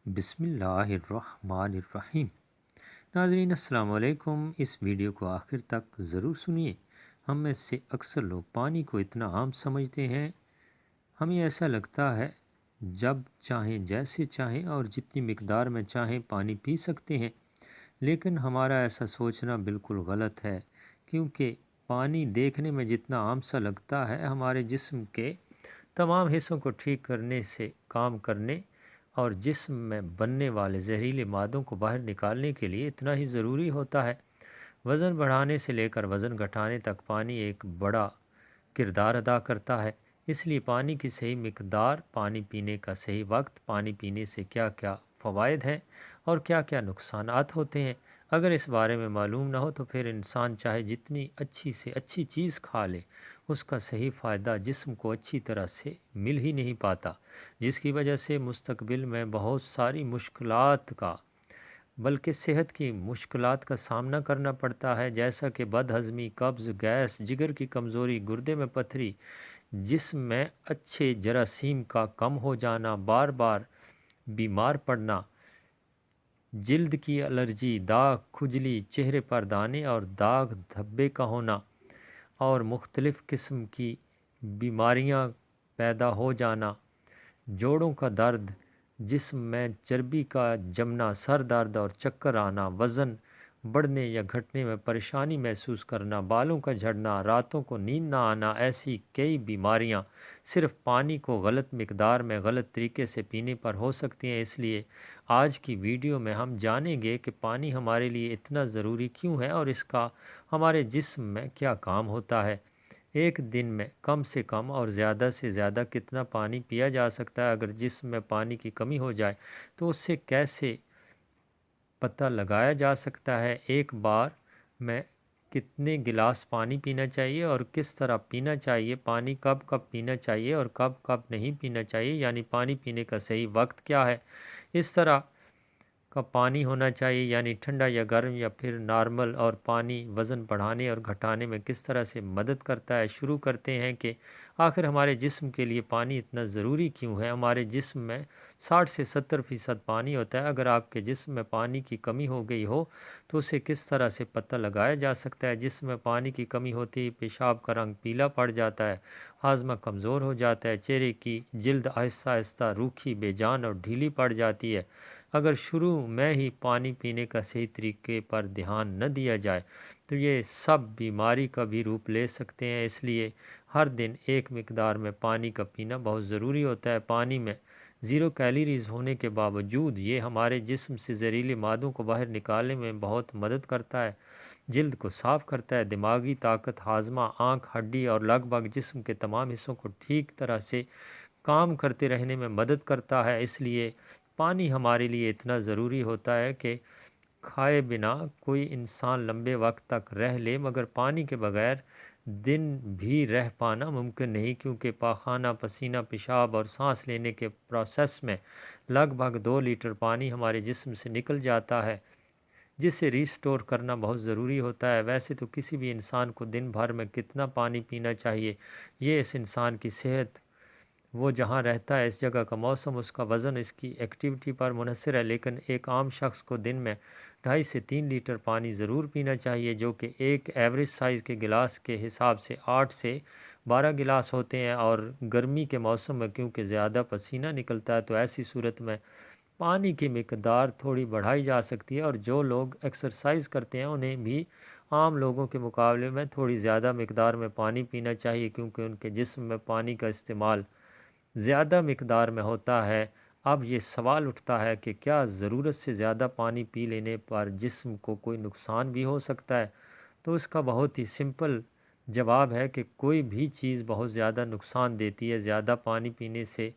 بسم اللہ الرحمن الرحیم۔ ناظرین السلام علیکم۔ اس ویڈیو کو آخر تک ضرور سنیے۔ ہم میں سے اکثر لوگ پانی کو اتنا عام سمجھتے ہیں، ہمیں ایسا لگتا ہے جب چاہیں جیسے چاہیں اور جتنی مقدار میں چاہیں پانی پی سکتے ہیں، لیکن ہمارا ایسا سوچنا بالکل غلط ہے، کیونکہ پانی دیکھنے میں جتنا عام سا لگتا ہے، ہمارے جسم کے تمام حصوں کو ٹھیک کرنے سے کام کرنے اور جسم میں بننے والے زہریلے مادوں کو باہر نکالنے کے لیے اتنا ہی ضروری ہوتا ہے۔ وزن بڑھانے سے لے کر وزن گھٹانے تک پانی ایک بڑا کردار ادا کرتا ہے۔ اس لیے پانی کی صحیح مقدار، پانی پینے کا صحیح وقت، پانی پینے سے کیا کیا فوائد ہیں اور کیا کیا نقصانات ہوتے ہیں، اگر اس بارے میں معلوم نہ ہو تو پھر انسان چاہے جتنی اچھی سے اچھی چیز کھا لے، اس کا صحیح فائدہ جسم کو اچھی طرح سے مل ہی نہیں پاتا، جس کی وجہ سے مستقبل میں بہت ساری مشکلات کا بلکہ صحت کی مشکلات کا سامنا کرنا پڑتا ہے، جیسا کہ بد ہضمی، قبض، گیس، جگر کی کمزوری، گردے میں پتھری، جسم میں اچھے جراثیم کا کم ہو جانا، بار بار بیمار پڑنا، جلد کی الرجی، داغ، کھجلی، چہرے پر دانے اور داغ دھبے کا ہونا اور مختلف قسم کی بیماریاں پیدا ہو جانا، جوڑوں کا درد، جسم میں چربی کا جمنا، سر درد اور چکر آنا، وزن بڑھنے یا گھٹنے میں پریشانی محسوس کرنا، بالوں کا جھڑنا، راتوں کو نیند نہ آنا، ایسی کئی بیماریاں صرف پانی کو غلط مقدار میں غلط طریقے سے پینے پر ہو سکتی ہیں۔ اس لیے آج کی ویڈیو میں ہم جانیں گے کہ پانی ہمارے لیے اتنا ضروری کیوں ہے اور اس کا ہمارے جسم میں کیا کام ہوتا ہے۔ ایک دن میں کم سے کم اور زیادہ سے زیادہ کتنا پانی پیا جا سکتا ہے؟ اگر جسم میں پانی کی کمی ہو جائے تو اس سے کیسے پتہ لگایا جا سکتا ہے؟ ایک بار میں کتنے گلاس پانی پینا چاہیے اور کس طرح پینا چاہیے؟ پانی کب کب پینا چاہیے اور کب کب نہیں پینا چاہیے، یعنی پانی پینے کا صحیح وقت کیا ہے؟ اس طرح کا پانی ہونا چاہیے، یعنی ٹھنڈا یا گرم یا پھر نارمل، اور پانی وزن بڑھانے اور گھٹانے میں کس طرح سے مدد کرتا ہے۔ شروع کرتے ہیں کہ آخر ہمارے جسم کے لیے پانی اتنا ضروری کیوں ہے۔ ہمارے جسم میں 60 سے 70% پانی ہوتا ہے۔ اگر آپ کے جسم میں پانی کی کمی ہو گئی ہو تو اسے کس طرح سے پتہ لگایا جا سکتا ہے؟ جسم میں پانی کی کمی ہوتی ہے، پیشاب کا رنگ پیلا پڑ جاتا ہے، ہاضمہ کمزور ہو جاتا ہے، چہرے کی جلد آہستہ آہستہ روکھی، بے جان اور ڈھیلی پڑ جاتی ہے۔ اگر شروع میں ہی پانی پینے کا صحیح طریقے پر دھیان نہ دیا جائے تو یہ سب بیماری کا بھی روپ لے سکتے ہیں۔ اس لیے ہر دن ایک مقدار میں پانی کا پینا بہت ضروری ہوتا ہے۔ پانی میں 0 کیلوریز ہونے کے باوجود یہ ہمارے جسم سے زہریلے مادوں کو باہر نکالنے میں بہت مدد کرتا ہے، جلد کو صاف کرتا ہے، دماغی طاقت، ہاضمہ، آنکھ، ہڈی اور لگ بھگ جسم کے تمام حصوں کو ٹھیک طرح سے کام کرتے رہنے میں مدد کرتا ہے۔ اس لیے پانی ہمارے لیے اتنا ضروری ہوتا ہے کہ کھائے بنا کوئی انسان لمبے وقت تک رہ لے، مگر پانی کے بغیر دن بھی رہ پانا ممکن نہیں، کیونکہ پاخانہ، پسینہ، پیشاب اور سانس لینے کے پروسیس میں لگ بھگ 2 لیٹر پانی ہمارے جسم سے نکل جاتا ہے، جسے ریسٹور کرنا بہت ضروری ہوتا ہے۔ ویسے تو کسی بھی انسان کو دن بھر میں کتنا پانی پینا چاہیے، یہ اس انسان کی صحت، وہ جہاں رہتا ہے، اس جگہ کا موسم، اس کا وزن، اس کی ایکٹیویٹی پر منحصر ہے، لیکن ایک عام شخص کو دن میں 2.5 سے 3 لیٹر پانی ضرور پینا چاہیے، جو کہ ایک ایوریج سائز کے گلاس کے حساب سے 8 سے 12 گلاس ہوتے ہیں۔ اور گرمی کے موسم میں کیونکہ زیادہ پسینہ نکلتا ہے تو ایسی صورت میں پانی کی مقدار تھوڑی بڑھائی جا سکتی ہے، اور جو لوگ ایکسرسائز کرتے ہیں انہیں بھی عام لوگوں کے مقابلے میں تھوڑی زیادہ مقدار میں پانی پینا چاہیے، کیونکہ ان کے جسم میں پانی کا استعمال زیادہ مقدار میں ہوتا ہے۔ اب یہ سوال اٹھتا ہے کہ کیا ضرورت سے زیادہ پانی پی لینے پر جسم کو کوئی نقصان بھی ہو سکتا ہے؟ تو اس کا بہت ہی سمپل جواب ہے کہ کوئی بھی چیز بہت زیادہ نقصان دیتی ہے۔ زیادہ پانی پینے سے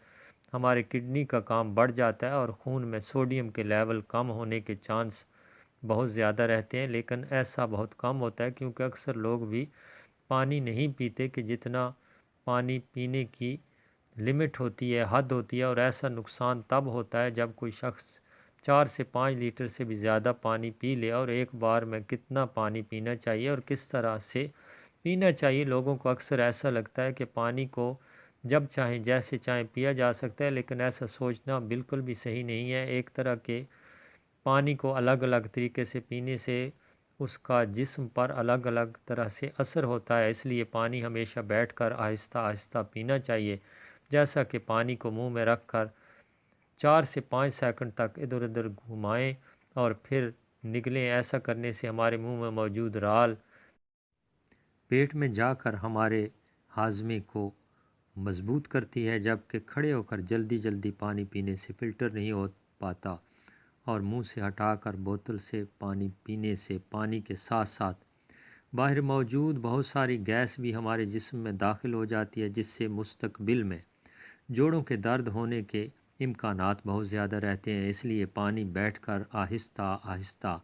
ہمارے کڈنی کا کام بڑھ جاتا ہے اور خون میں سوڈیم کے لیول کم ہونے کے چانس بہت زیادہ رہتے ہیں، لیکن ایسا بہت کم ہوتا ہے، کیونکہ اکثر لوگ بھی پانی نہیں پیتے کہ جتنا پانی پینے کی لمٹ ہوتی ہے، حد ہوتی ہے، اور ایسا نقصان تب ہوتا ہے جب کوئی شخص 4 سے 5 لیٹر سے بھی زیادہ پانی پی لے۔ اور ایک بار میں کتنا پانی پینا چاہیے اور کس طرح سے پینا چاہیے؟ لوگوں کو اکثر ایسا لگتا ہے کہ پانی کو جب چاہیں جیسے چاہیں پیا جا سکتا ہے، لیکن ایسا سوچنا بالکل بھی صحیح نہیں ہے۔ ایک طرح کے پانی کو الگ الگ طریقے سے پینے سے اس کا جسم پر الگ الگ طرح سے اثر ہوتا ہے، اس لیے پانی ہمیشہ بیٹھ کر آہستہ آہستہ پینا چاہیے، جیسا کہ پانی کو منہ میں رکھ کر 4 سے 5 سیکنڈ تک ادھر ادھر گھمائیں اور پھر نگلیں۔ ایسا کرنے سے ہمارے منہ میں موجود رال پیٹ میں جا کر ہمارے ہاضمے کو مضبوط کرتی ہے، جبکہ کھڑے ہو کر جلدی جلدی پانی پینے سے فلٹر نہیں ہو پاتا، اور منہ سے ہٹا کر بوتل سے پانی پینے سے پانی کے ساتھ ساتھ باہر موجود بہت ساری گیس بھی ہمارے جسم میں داخل ہو جاتی ہے، جس سے مستقبل میں جوڑوں کے درد ہونے کے امکانات بہت زیادہ رہتے ہیں۔ اس لیے پانی بیٹھ کر آہستہ آہستہ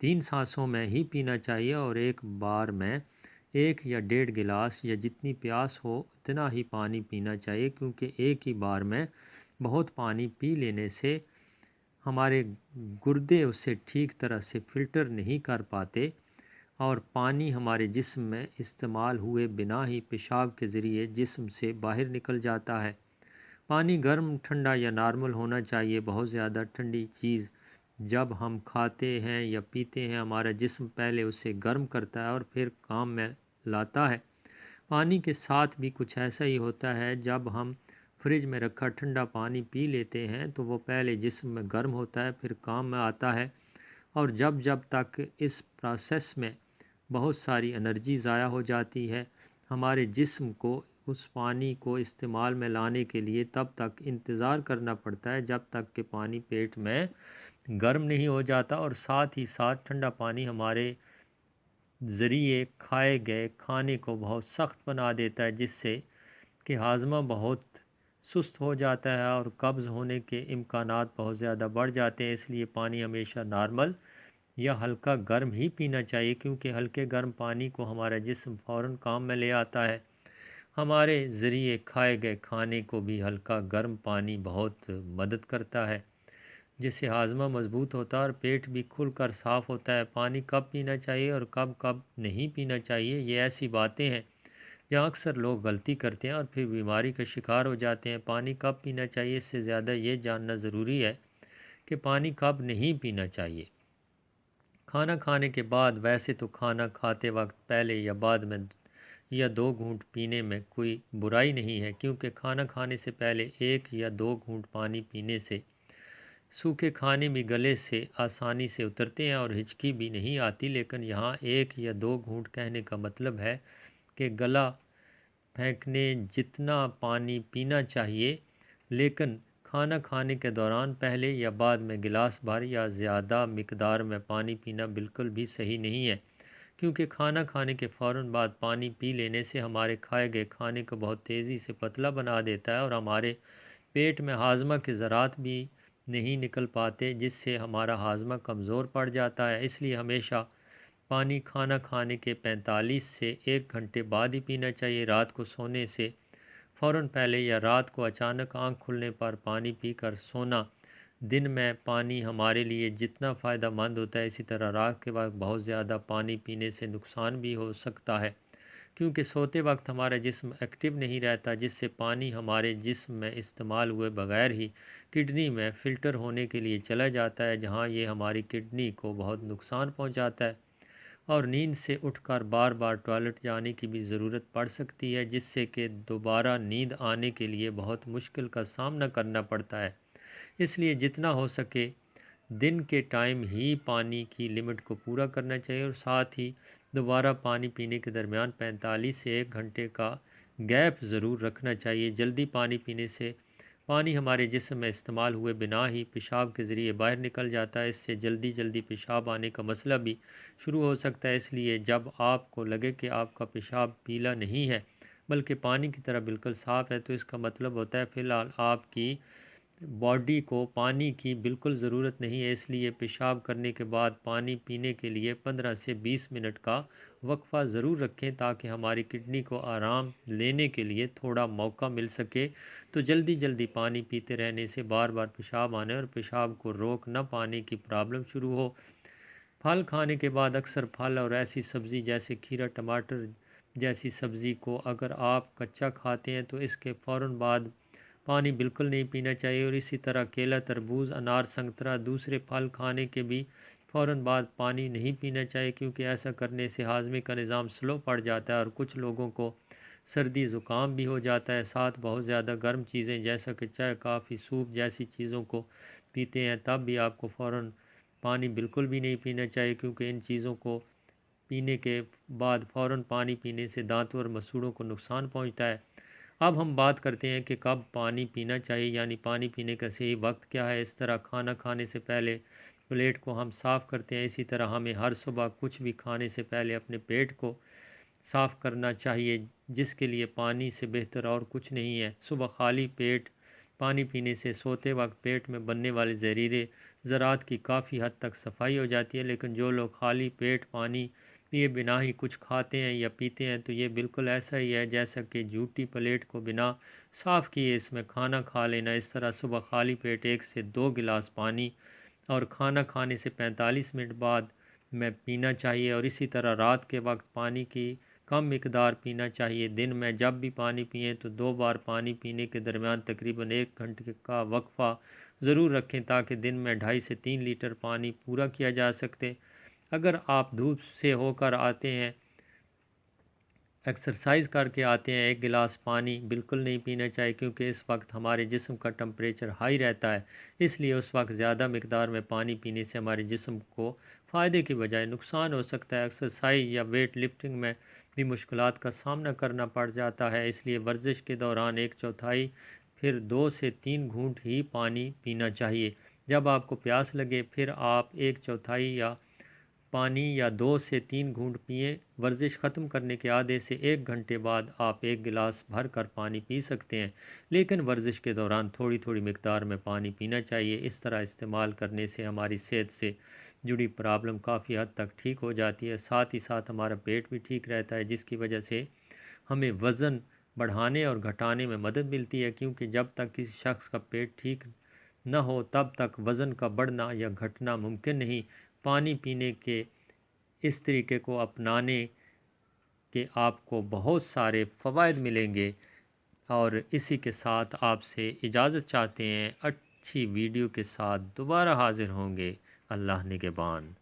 3 سانسوں میں ہی پینا چاہیے، اور ایک بار میں 1 یا 1.5 گلاس یا جتنی پیاس ہو اتنا ہی پانی پینا چاہیے، کیونکہ ایک ہی بار میں بہت پانی پی لینے سے ہمارے گردے اسے ٹھیک طرح سے فلٹر نہیں کر پاتے، اور پانی ہمارے جسم میں استعمال ہوئے بنا ہی پیشاب کے ذریعے جسم سے باہر نکل جاتا ہے۔ پانی گرم، ٹھنڈا یا نارمل ہونا چاہیے۔ بہت زیادہ ٹھنڈی چیز جب ہم کھاتے ہیں یا پیتے ہیں، ہمارا جسم پہلے اسے گرم کرتا ہے اور پھر کام میں لاتا ہے۔ پانی کے ساتھ بھی کچھ ایسا ہی ہوتا ہے، جب ہم فریج میں رکھا ٹھنڈا پانی پی لیتے ہیں تو وہ پہلے جسم میں گرم ہوتا ہے، پھر کام میں آتا ہے، اور جب تک اس پروسیس میں بہت ساری انرجی ضائع ہو جاتی ہے، ہمارے جسم کو اس پانی کو استعمال میں لانے کے لیے تب تک انتظار کرنا پڑتا ہے جب تک کہ پانی پیٹ میں گرم نہیں ہو جاتا، اور ساتھ ہی ساتھ ٹھنڈا پانی ہمارے ذریعے کھائے گئے کھانے کو بہت سخت بنا دیتا ہے، جس سے کہ ہاضمہ بہت سست ہو جاتا ہے اور قبض ہونے کے امکانات بہت زیادہ بڑھ جاتے ہیں۔ اس لیے پانی ہمیشہ نارمل یا ہلکا گرم ہی پینا چاہیے، کیونکہ ہلکے گرم پانی کو ہمارا جسم فوراً کام میں لے آتا ہے۔ ہمارے ذریعے کھائے گئے کھانے کو بھی ہلکا گرم پانی بہت مدد کرتا ہے، جس سے ہاضمہ مضبوط ہوتا ہے اور پیٹ بھی کھل کر صاف ہوتا ہے۔ پانی کب پینا چاہیے اور کب کب نہیں پینا چاہیے، یہ ایسی باتیں ہیں جہاں اکثر لوگ غلطی کرتے ہیں اور پھر بیماری کا شکار ہو جاتے ہیں۔ پانی کب پینا چاہیے، اس سے زیادہ یہ جاننا ضروری ہے کہ پانی کب نہیں پینا چاہیے۔ کھانا کھانے کے بعد، ویسے تو کھانا کھاتے وقت پہلے یا بعد میں یا 2 گھونٹ پینے میں کوئی برائی نہیں ہے، کیونکہ کھانا کھانے سے پہلے 1 یا 2 گھونٹ پانی پینے سے سوکھے کھانے بھی گلے سے آسانی سے اترتے ہیں اور ہچکی بھی نہیں آتی، لیکن یہاں 1 یا 2 گھونٹ کہنے کا مطلب ہے کہ گلا پھینکنے جتنا پانی پینا چاہیے، لیکن کھانا کھانے کے دوران پہلے یا بعد میں گلاس بھر یا زیادہ مقدار میں پانی پینا بالکل بھی صحیح نہیں ہے، کیونکہ کھانا کھانے کے فوراً بعد پانی پی لینے سے ہمارے کھائے گئے کھانے کو بہت تیزی سے پتلا بنا دیتا ہے اور ہمارے پیٹ میں ہاضمہ کے ذرات بھی نہیں نکل پاتے، جس سے ہمارا ہاضمہ کمزور پڑ جاتا ہے۔ اس لیے ہمیشہ پانی کھانا کھانے کے 45 سے 1 گھنٹے بعد ہی پینا چاہیے۔ رات کو سونے سے فوراً پہلے یا رات کو اچانک آنکھ کھلنے پر پانی پی کر سونا دن میں پانی ہمارے لیے جتنا فائدہ مند ہوتا ہے، اسی طرح رات کے وقت بہت زیادہ پانی پینے سے نقصان بھی ہو سکتا ہے، کیونکہ سوتے وقت ہمارا جسم ایکٹیو نہیں رہتا، جس سے پانی ہمارے جسم میں استعمال ہوئے بغیر ہی کڈنی میں فلٹر ہونے کے لیے چلا جاتا ہے، جہاں یہ ہماری کڈنی کو بہت نقصان پہنچاتا ہے، اور نیند سے اٹھ کر بار بار ٹوائلٹ جانے کی بھی ضرورت پڑ سکتی ہے، جس سے کہ دوبارہ نیند آنے کے لیے بہت مشکل کا سامنا کرنا پڑتا ہے۔ اس لیے جتنا ہو سکے دن کے ٹائم ہی پانی کی لمٹ کو پورا کرنا چاہیے، اور ساتھ ہی دوبارہ پانی پینے کے درمیان 45 سے 1 گھنٹے کا گیپ ضرور رکھنا چاہیے۔ جلدی پانی پینے سے پانی ہمارے جسم میں استعمال ہوئے بنا ہی پیشاب کے ذریعے باہر نکل جاتا ہے، اس سے جلدی جلدی پیشاب آنے کا مسئلہ بھی شروع ہو سکتا ہے۔ اس لیے جب آپ کو لگے کہ آپ کا پیشاب پیلا نہیں ہے بلکہ پانی کی طرح بالکل صاف ہے، تو اس کا مطلب ہوتا ہے فی الحال آپ کی باڈی کو پانی کی بالکل ضرورت نہیں ہے۔ اس لیے پیشاب کرنے کے بعد پانی پینے کے لیے 15 سے 20 منٹ کا وقفہ ضرور رکھیں، تاکہ ہماری کڈنی کو آرام لینے کے لیے تھوڑا موقع مل سکے۔ تو جلدی جلدی پانی پیتے رہنے سے بار بار پیشاب آنے اور پیشاب کو روک نہ پانے کی پرابلم شروع ہو۔ پھل کھانے کے بعد اکثر پھل اور ایسی سبزی جیسے کھیرا، ٹماٹر جیسی سبزی کو اگر آپ کچا کھاتے ہیں تو اس کے فوراً بعد پانی بالکل نہیں پینا چاہیے، اور اسی طرح کیلا، تربوز، انار، سنترا، دوسرے پھل کھانے کے بھی فوراً بعد پانی نہیں پینا چاہیے، کیونکہ ایسا کرنے سے ہاضمے کا نظام سلو پڑ جاتا ہے اور کچھ لوگوں کو سردی زکام بھی ہو جاتا ہے۔ ساتھ بہت زیادہ گرم چیزیں جیسا کہ چائے، کافی، سوپ جیسی چیزوں کو پیتے ہیں تب بھی آپ کو فوراً پانی بالکل بھی نہیں پینا چاہیے، کیونکہ ان چیزوں کو پینے کے بعد فوراً پانی پینے سے دانتوں اور مسوڑوں کو نقصان پہنچتا ہے۔ اب ہم بات کرتے ہیں کہ کب پانی پینا چاہیے، یعنی پانی پینے کا صحیح وقت کیا ہے۔ اس طرح کھانا کھانے سے پہلے پلیٹ کو ہم صاف کرتے ہیں، اسی طرح ہمیں ہر صبح کچھ بھی کھانے سے پہلے اپنے پیٹ کو صاف کرنا چاہیے، جس کے لیے پانی سے بہتر اور کچھ نہیں ہے۔ صبح خالی پیٹ پانی پینے سے سوتے وقت پیٹ میں بننے والے زہریلے ذرات کی کافی حد تک صفائی ہو جاتی ہے، لیکن جو لوگ خالی پیٹ پانی پیے بنا ہی کچھ کھاتے ہیں یا پیتے ہیں تو یہ بالکل ایسا ہی ہے جیسا کہ جھوٹی پلیٹ کو بنا صاف کیے اس میں کھانا کھا لینا۔ اس طرح صبح خالی پیٹ 1 سے 2 گلاس پانی اور کھانا کھانے سے 45 منٹ بعد میں پینا چاہیے، اور اسی طرح رات کے وقت پانی کی کم مقدار پینا چاہیے۔ دن میں جب بھی پانی پئیں تو 2 بار پانی پینے کے درمیان تقریباً 1 گھنٹے کا وقفہ ضرور رکھیں، تاکہ دن میں 2.5 سے 3 لیٹر پانی پورا کیا جا سکتے۔ اگر آپ دھوپ سے ہو کر آتے ہیں، ایکسرسائز کر کے آتے ہیں، 1 گلاس پانی بالکل نہیں پینا چاہیے، کیونکہ اس وقت ہمارے جسم کا ٹمپریچر ہائی رہتا ہے، اس لیے اس وقت زیادہ مقدار میں پانی پینے سے ہمارے جسم کو فائدے کی بجائے نقصان ہو سکتا ہے۔ ایکسرسائز یا ویٹ لفٹنگ میں بھی مشکلات کا سامنا کرنا پڑ جاتا ہے، اس لیے ورزش کے دوران 1/4 پھر 2 سے 3 گھونٹ ہی پانی پینا چاہیے۔ جب آپ کو پیاس لگے پھر آپ 1/4 یا پانی یا 2 سے 3 گھونٹ پئیں۔ ورزش ختم کرنے کے آدھے سے 1 گھنٹے بعد آپ 1 گلاس بھر کر پانی پی سکتے ہیں، لیکن ورزش کے دوران تھوڑی تھوڑی مقدار میں پانی پینا چاہیے۔ اس طرح استعمال کرنے سے ہماری صحت سے جڑی پرابلم کافی حد تک ٹھیک ہو جاتی ہے، ساتھ ہی ساتھ ہمارا پیٹ بھی ٹھیک رہتا ہے، جس کی وجہ سے ہمیں وزن بڑھانے اور گھٹانے میں مدد ملتی ہے، کیونکہ جب تک کسی شخص کا پیٹ ٹھیک نہ ہو تب تک وزن کا بڑھنا یا گھٹنا ممکن نہیں۔ پانی پینے کے اس طریقے کو اپنانے کے آپ کو بہت سارے فوائد ملیں گے، اور اسی کے ساتھ آپ سے اجازت چاہتے ہیں۔ اچھی ویڈیو کے ساتھ دوبارہ حاضر ہوں گے۔ اللہ نگہبان۔